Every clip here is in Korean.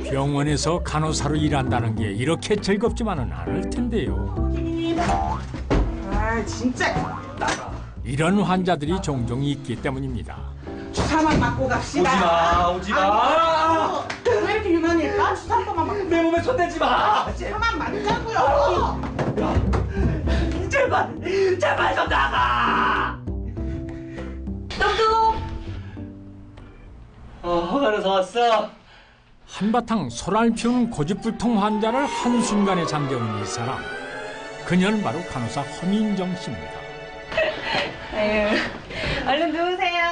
병원에서 간호사로 일한다는 게 이렇게 즐겁지만은 않을 텐데요. 아 진짜 이런 환자들이 종종 있기 때문입니다. 주사만 맞고 갑시다. 오지 마. 왜 이렇게 유난일까? 주사 한 번만 맞고 내 몸에 손대지 마. 주사만 맞자고요. 제발 좀 나가. 똥똥! 허가를 왔어. 한바탕 소란을 피우는 고집불통 환자를 한순간에 잠재우는 이 사람. 그녀는 바로 간호사 허민정 씨입니다. 아유, 얼른 누우세요.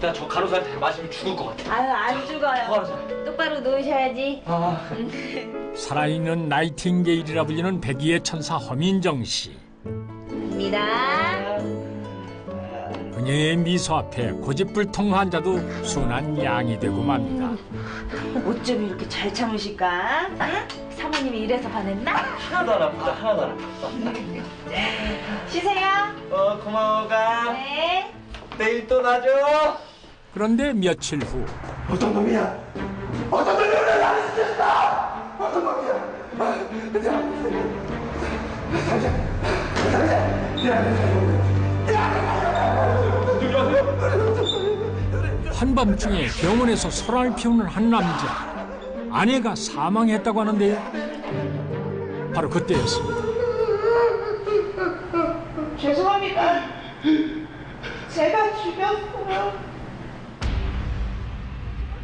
나 저 간호사한테 맞으면 죽을 것 같아. 아유, 안 죽어요. 똑바로 누우셔야지. 살아있는 나이팅게일이라 불리는 백의의 천사 허민정 씨. 입니다. 그녀의 미소 앞에 고집불통 환자도 순한 양이 되고 맙니다. 어쩜 이렇게 잘 참으실까? 응? 사모님이 이래서 반했나? 하나도 안 아프다. 하나도 안 아프다. 쉬세요. 고마워가. 네. 내일 또 나줘. 그런데 며칠 후 어떤 놈이야? 어떤 놈이 우리를 나를 시켰어? 어떤 놈이야? 한밤중에 병원에서 소란을 피우는 한 남자. 아내가 사망했다고 하는데요. 바로 그때였습니다. 죄송합니다. 제가 죽였어요.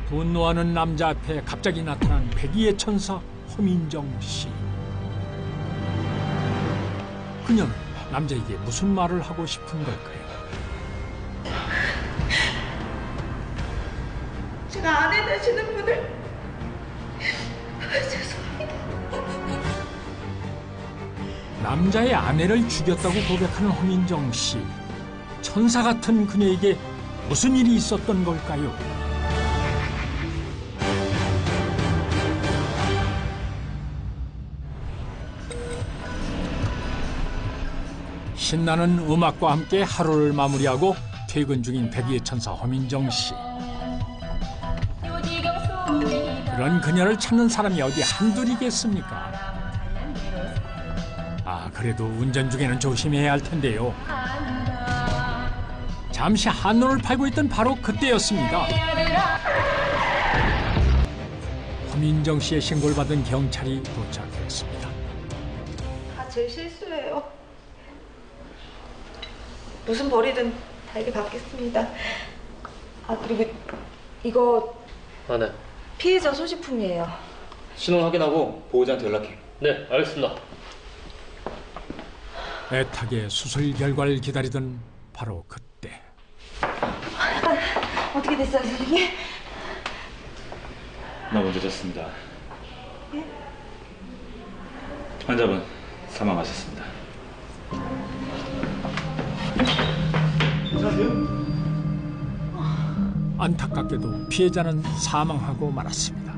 분노하는 남자 앞에 갑자기 나타난 백의의 천사 허민정 씨. 그녀는 남자에게 무슨 말을 하고 싶은 걸까요? 제가 아내 되시는 분을 죄송합니다. 남자의 아내를 죽였다고 고백하는 허민정 씨. 천사 같은 그녀에게 무슨 일이 있었던 걸까요? 신나는 음악과 함께 하루를 마무리하고 퇴근 중인 백의의 천사 허민정 씨. 그런 그녀를 찾는 사람이 어디 한둘이겠습니까? 아, 그래도 운전 중에는 조심해야 할 텐데요. 잠시 한눈을 팔고 있던 바로 그때였습니다. 허민정 씨의 신고를 받은 경찰이 도착했습니다. 다 제 실수예요. 무슨 벌이든 달게 받겠습니다. 아, 그리고 이거 네. 피해자 소지품이에요. 신원 확인하고 보호자한테 연락해. 네, 알겠습니다. 애타게 수술 결과를 기다리던 바로 그때. 어떻게 됐어요, 선생님? 나 먼저 졌습니다. 환자분 사망하셨습니다. 안타깝게도 피해자는 사망하고 말았습니다.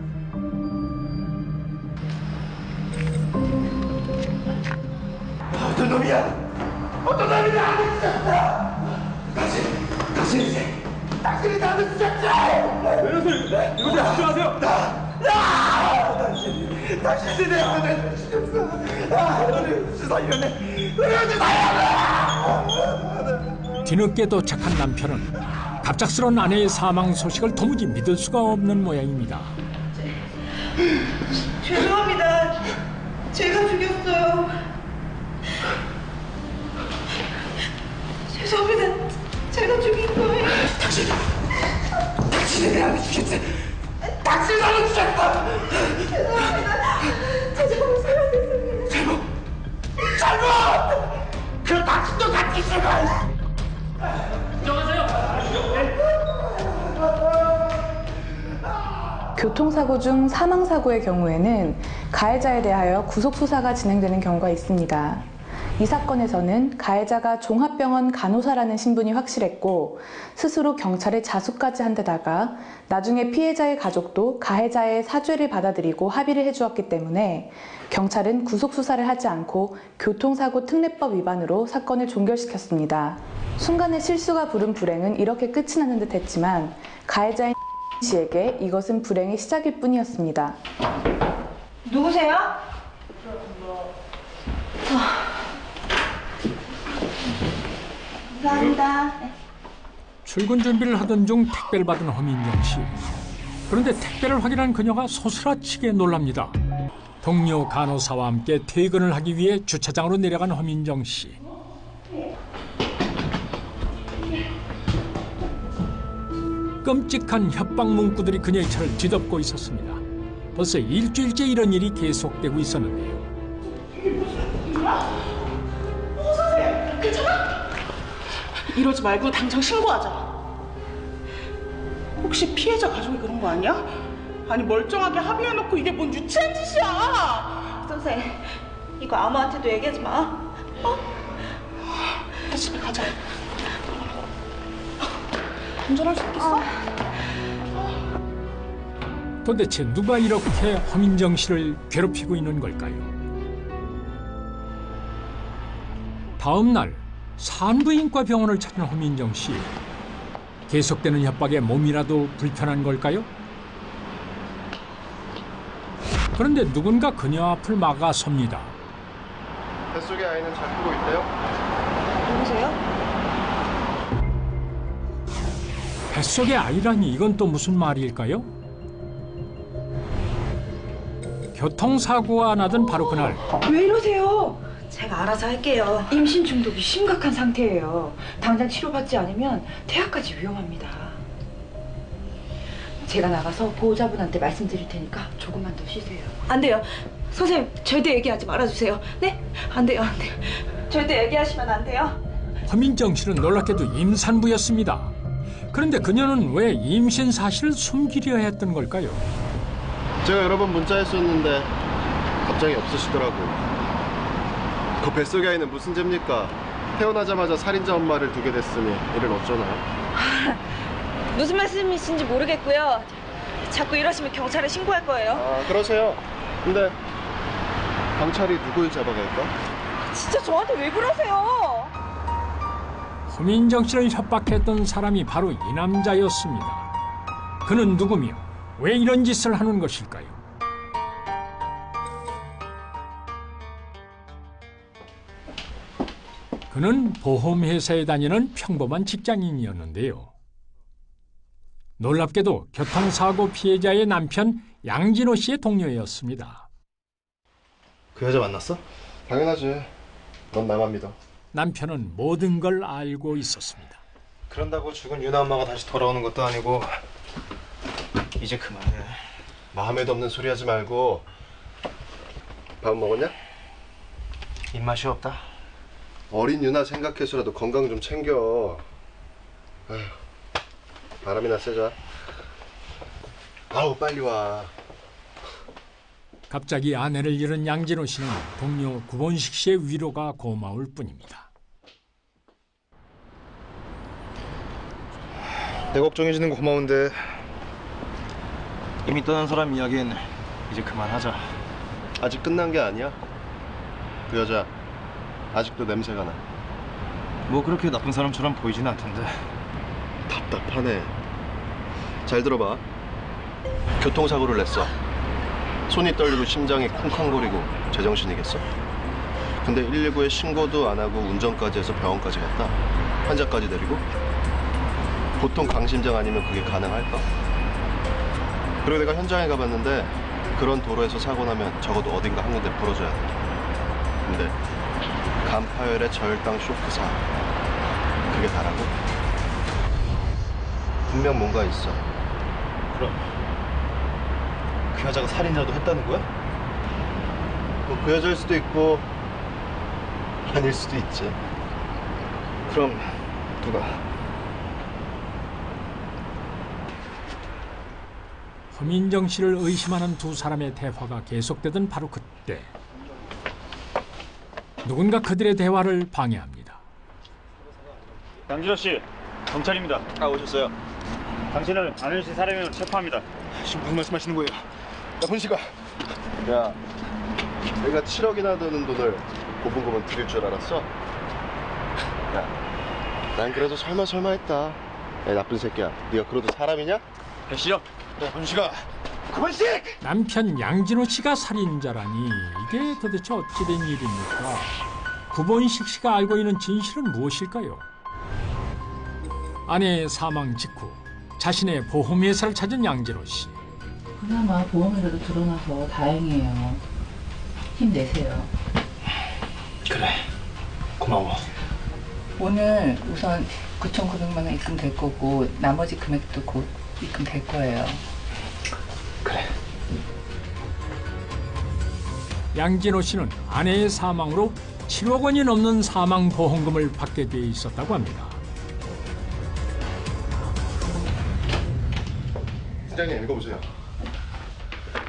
어떤 놈이야? 어떤 놈이 나를 시켰어? 당신이 나를 시켰어! 왜 이러세요? 이러세요? 걱정하세요! 당신이 내 아내를 시켰어! 너는 주사 이러네! 왜 주사야! 뒤늦게 도착한 남편은 갑작스런 아내의 사망 소식을 도무지 믿을 수가 없는 모양입니다. 죄송합니다. 제가 죽였어요. 죄송합니다. 제가 죽인 거예요. 당신이 내 아내 죽였어! 당신이 나를 죽였어! 죄송합니다. 제 잘못이었습니다. 잘못! 그 당신도 같이 죽어! 교통사고 중 사망사고의 경우에는 가해자에 대하여 구속수사가 진행되는 경우가 있습니다. 이 사건에서는 가해자가 종합병원 간호사라는 신분이 확실했고 스스로 경찰에 자수까지 한 데다가 나중에 피해자의 가족도 가해자의 사죄를 받아들이고 합의를 해주었기 때문에 경찰은 구속수사를 하지 않고 교통사고 특례법 위반으로 사건을 종결시켰습니다. 순간의 실수가 부른 불행은 이렇게 끝이 나는 듯 했지만 가해자인 씨에게 이것은 불행의 시작일 뿐이었습니다. 누구세요? 감사합니다. 출근 준비를 하던 중 택배를 받은 허민정 씨. 그런데 택배를 확인한 그녀가 소스라치게 놀랍니다. 동료 간호사와 함께 퇴근을 하기 위해 주차장으로 내려간 허민정 씨. 끔찍한 협박 문구들이 그녀의 차를 뒤덮고 있었습니다. 벌써 일주일째 이런 일이 계속되고 있었는데요. 이러지 말고 당장 신고하자. 혹시 피해자 가족이 그런 거 아니야? 아니 멀쩡하게 합의해놓고 이게 뭔 유치한 짓이야. 선생, 이거 아무한테도 얘기하지 마. 어? 집에 가자. 운전할 수 있겠어? 도대체 누가 이렇게 허민정 씨를 괴롭히고 있는 걸까요? 다음 날 산부인과 병원을 찾은 허민정 씨. 계속되는 협박에 몸이라도 불편한 걸까요? 그런데 누군가 그녀 앞을 막아섭니다. 뱃속의 아이는 잘 크고 있대요? 누구세요? 뱃속의 아이라니 이건 또 무슨 말일까요? 교통사고가 나던 바로 그날 왜 이러세요? 제가 알아서 할게요. 임신 중독이 심각한 상태예요. 당장 치료받지 않으면 퇴학까지 위험합니다. 제가 나가서 보호자분한테 말씀드릴 테니까 조금만 더 쉬세요. 안 돼요. 선생님, 절대 얘기하지 말아주세요. 네? 안 돼요, 안 돼요. 절대 얘기하시면 안 돼요. 허민정 씨는 놀랍게도 임산부였습니다. 그런데 그녀는 왜 임신 사실을 숨기려 했던 걸까요? 제가 여러 번 문자했었는데 답장이 없으시더라고요. 그 뱃속의 아이는 무슨 죄입니까? 태어나자마자 살인자 엄마를 두게 됐으니 이를 어쩌나요? 무슨 말씀이신지 모르겠고요. 자꾸 이러시면 경찰에 신고할 거예요. 아, 그러세요. 근데 경찰이 누굴 잡아갈까? 진짜 저한테 왜 그러세요? 허민정 씨를 협박했던 사람이 바로 이 남자였습니다. 그는 누구며 왜 이런 짓을 하는 것일까요? 그는 보험회사에 다니는 평범한 직장인이었는데요. 놀랍게도 교통사고 피해자의 남편 양진호 씨의 동료였습니다. 그 여자 만났어? 당연하지. 넌 나만 믿어. 남편은 모든 걸 알고 있었습니다. 그런다고 죽은 유나 엄마가 다시 돌아오는 것도 아니고 이제 그만해. 마음에도 없는 소리 하지 말고 밥 먹었냐? 입맛이 없다. 어린 유나 생각해서라도 건강 좀 챙겨. 아휴, 바람이나 쐬자. 아우 빨리 와. 갑자기 아내를 잃은 양진호 씨는 동료 구본식 씨의 위로가 고마울 뿐입니다. 내 걱정해주는 거 고마운데 이미 떠난 사람 이야기는 이제 그만하자. 아직 끝난 게 아니야. 그 여자 아직도 냄새가 나. 뭐 그렇게 나쁜 사람처럼 보이진 않던데. 답답하네. 잘 들어봐. 교통사고를 냈어. 손이 떨리고 심장이 쿵쾅거리고 제정신이겠어? 근데 119에 신고도 안 하고 운전까지 해서 병원까지 갔다. 환자까지 데리고? 보통 강심장 아니면 그게 가능할까? 그리고 내가 현장에 가봤는데 그런 도로에서 사고 나면 적어도 어딘가 한 군데 부러져야 돼. 근데 간파열의 저혈당 쇼크사, 그게 다라고? 분명 뭔가 있어. 그럼 그 여자가 살인자도 했다는 거야? 뭐 그 여자일 수도 있고 아닐 수도 있지. 그럼 누가? 허민정 씨를 의심하는 두 사람의 대화가 계속되던 바로 그때 누군가 그들의 대화를 방해합니다. 양진호 씨, 경찰입니다. 아 오셨어요. 당신을 안현씨 살해명으로 체포합니다. 지금 무슨 말씀하시는 거예요? 야 혼씨가. 야, 내가 7억이나 드는 돈을 고분고분 드릴 줄 알았어? 야, 난 그래도 설마 했다. 야, 나쁜 새끼야. 네가 그래도 사람이냐? 가시죠. 현식아, 남편 양진호 씨가 살인자라니 이게 도대체 어찌된 일입니까? 구본식 씨가 알고 있는 진실은 무엇일까요? 아내의 사망 직후 자신의 보험회사를 찾은 양진호 씨. 그나마 보험이라도 드러나서 다행이에요. 힘내세요. 그래. 고마워. 오늘 우선 9,900만 원 입금될 거고 나머지 금액도 곧 입금될 거예요. 그래. 양진호 씨는 아내의 사망으로 7억 원이 넘는 사망보험금을 받게 돼 있었다고 합니다. 팀장님 읽어보세요.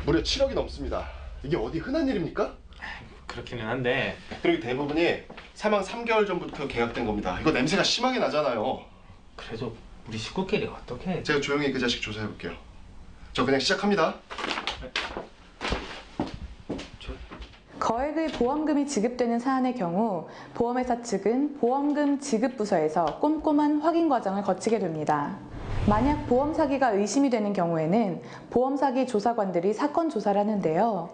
무려 7억이 넘습니다. 이게 어디 흔한 일입니까? 그렇기는 한데 그리고 대부분이 사망 3개월 전부터 계약된 겁니다. 이거 냄새가 심하게 나잖아요. 그래도 우리 식구끼리 어떻게? 제가 조용히 그 자식 조사해볼게요. 저 그냥 시작합니다. 거액의 보험금이 지급되는 사안의 경우 보험회사 측은 보험금 지급 부서에서 꼼꼼한 확인 과정을 거치게 됩니다. 만약 보험 사기가 의심이 되는 경우에는 보험 사기 조사관들이 사건 조사를 하는데요.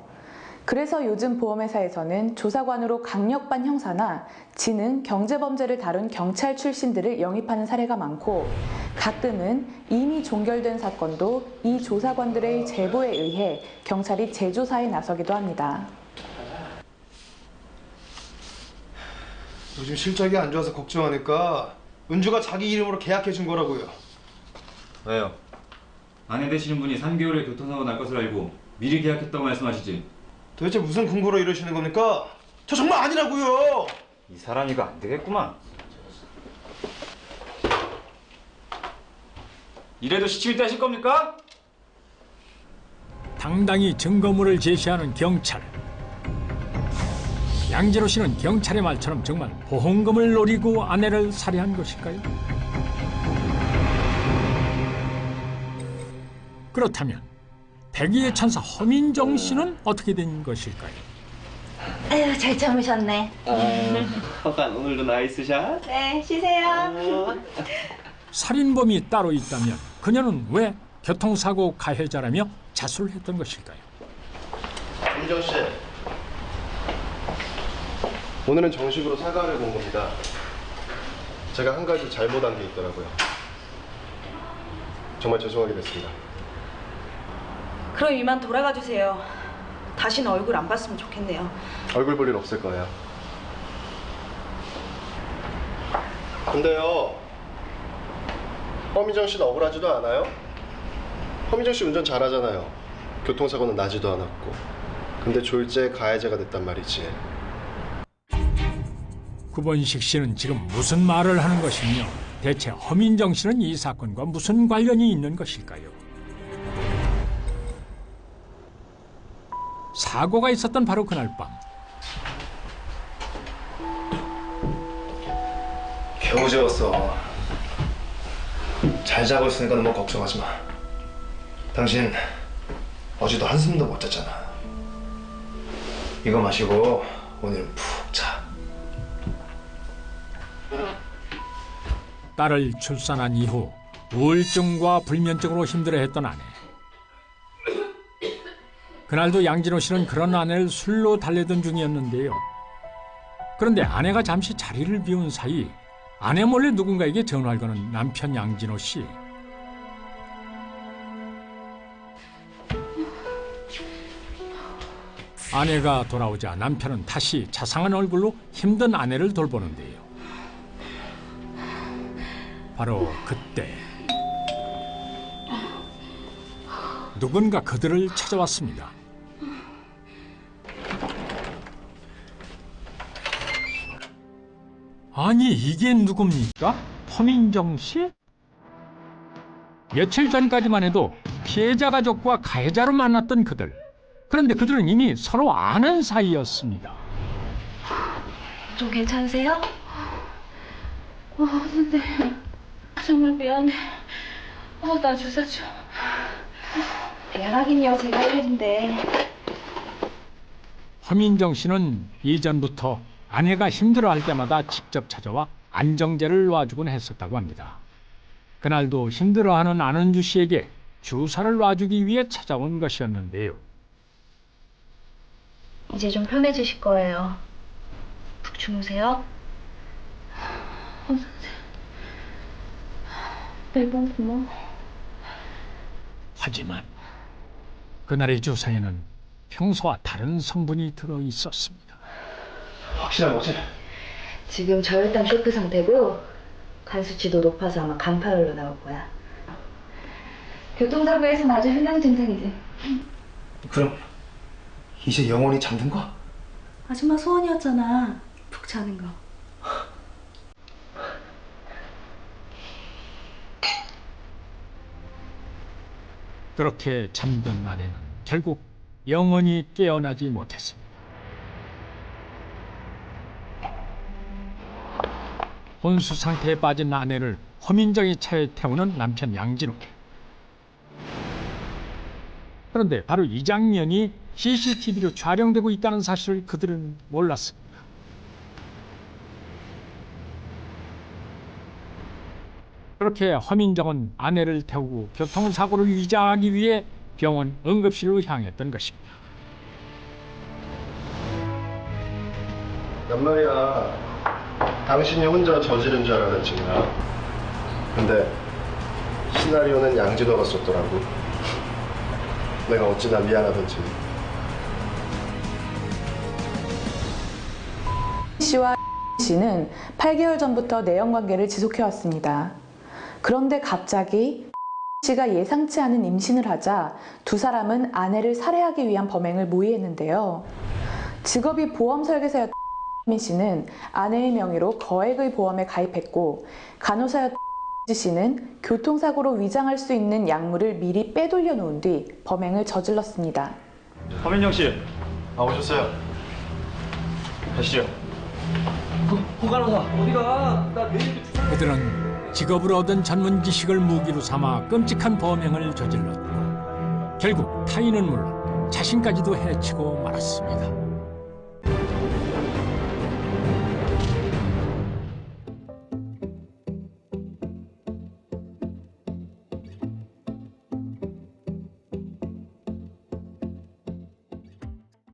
그래서 요즘 보험회사에서는 조사관으로 강력반 형사나 지능, 경제범죄를 다룬 경찰 출신들을 영입하는 사례가 많고 가끔은 이미 종결된 사건도 이 조사관들의 제보에 의해 경찰이 재조사에 나서기도 합니다. 요즘 실적이 안 좋아서 걱정하니까 은주가 자기 이름으로 계약해 준 거라고요. 왜요? 아내 되시는 분이 3개월에 교통사고 날 것을 알고 미리 계약했다고 말씀하시지. 도대체 무슨 근거로 이러시는 겁니까? 저 정말 아니라고요. 이 사람 이거 안 되겠구만. 이래도 시치미 따실 겁니까? 당당히 증거물을 제시하는 경찰. 양진호 씨는 경찰의 말처럼 정말 보험금을 노리고 아내를 살해한 것일까요? 그렇다면 백의의 천사 허민정 씨는 어떻게 된 것일까요? 아유, 잘 참으셨네. 허간 오늘도 나이스샷. 네, 쉬세요. 살인범이 따로 있다면 그녀는 왜 교통사고 가해자라며 자수를 했던 것일까요? 김정 씨, 오늘은 정식으로 사과하려고 온 겁니다. 제가 한 가지 잘못한 게 있더라고요. 정말 죄송하게 됐습니다. 그럼 이만 돌아가 주세요. 다시는 얼굴 안 봤으면 좋겠네요. 얼굴 볼 일 없을 거예요. 근데요, 허민정 씨는 억울하지도 않아요? 허민정 씨 운전 잘하잖아요. 교통사고는 나지도 않았고. 근데 졸지에 가해자가 됐단 말이지. 구본식 씨는 지금 무슨 말을 하는 것이며 대체 허민정 씨는 이 사건과 무슨 관련이 있는 것일까요? 사고가 있었던 바로 그날 밤 겨우 재웠어. 잘 자고 있으니까 너무 걱정하지 마. 당신 어제도 한숨도 못 잤잖아. 이거 마시고 오늘은 푹 자. 딸을 출산한 이후 우울증과 불면증으로 힘들어했던 아내. 그날도 양진호 씨는 그런 아내를 술로 달래던 중이었는데요. 그런데 아내가 잠시 자리를 비운 사이 아내 몰래 누군가에게 전화를 거는 남편 양진호 씨. 아내가 돌아오자 남편은 다시 자상한 얼굴로 힘든 아내를 돌보는데요. 바로 그때 누군가 그들을 찾아왔습니다. 아니 이게 누굽니까? 허민정 씨? 며칠 전까지만 해도 피해자 가족과 가해자로 만났던 그들. 그런데 그들은 이미 서로 아는 사이였습니다. 좀 괜찮으세요? 근데 정말 미안해. 나 주사 줘. 하긴요, 제가 할 일인데. 허민정 씨는 이전부터 아내가 힘들어할 때마다 직접 찾아와 안정제를 놔주곤 했었다고 합니다. 그날도 힘들어하는 안은주 씨에게 주사를 놔주기 위해 찾아온 것이었는데요. 이제 좀 편해지실 거예요. 푹 주무세요. 매번 고마워. 하지만 그날의 주사에는 평소와 다른 성분이 들어 있었습니다. 확실한 거지? 지금 저혈당 쇼크 상태고 간 수치도 높아서 아마 간파열로 나올 거야. 교통사고에서는 아주 흔한 증상이지. 그럼 이제 영원히 잠든 거? 아줌마 소원이었잖아. 푹 자는 거. 그렇게 잠든 아내는 결국 영원히 깨어나지 못했습니다. 혼수 상태에 빠진 아내를 허민정이 차에 태우는 남편 양진호. 그런데 바로 이 장면이 CCTV로 촬영되고 있다는 사실을 그들은 몰랐습니다. 그렇게 허민정은 아내를 태우고 교통사고를 위장하기 위해 병원 응급실로 향했던 것입니다. 난 말이야, 당신이 혼자 저지른 줄 알았지 나. 근데 시나리오는 양진호가 썼더라고. 내가 어찌나 미안하던지. 씨와 씨는 8개월 전부터 내연 관계를 지속해왔습니다. 그런데 갑자기 씨가 예상치 않은 임신을 하자 두 사람은 아내를 살해하기 위한 범행을 모의했는데요. 직업이 보험 설계사였던 씨는 아내의 명의로 거액의 보험에 가입했고 간호사였던 씨는 교통사고로 위장할 수 있는 약물을 미리 빼돌려 놓은 뒤 범행을 저질렀습니다. 허민정 씨, 아, 오셨어요? 가시죠. 호간호사 어디가? 나 내일 그들은 직업으로 얻은 전문 지식을 무기로 삼아 끔찍한 범행을 저질렀고 결국 타인은 물론 자신까지도 해치고 말았습니다.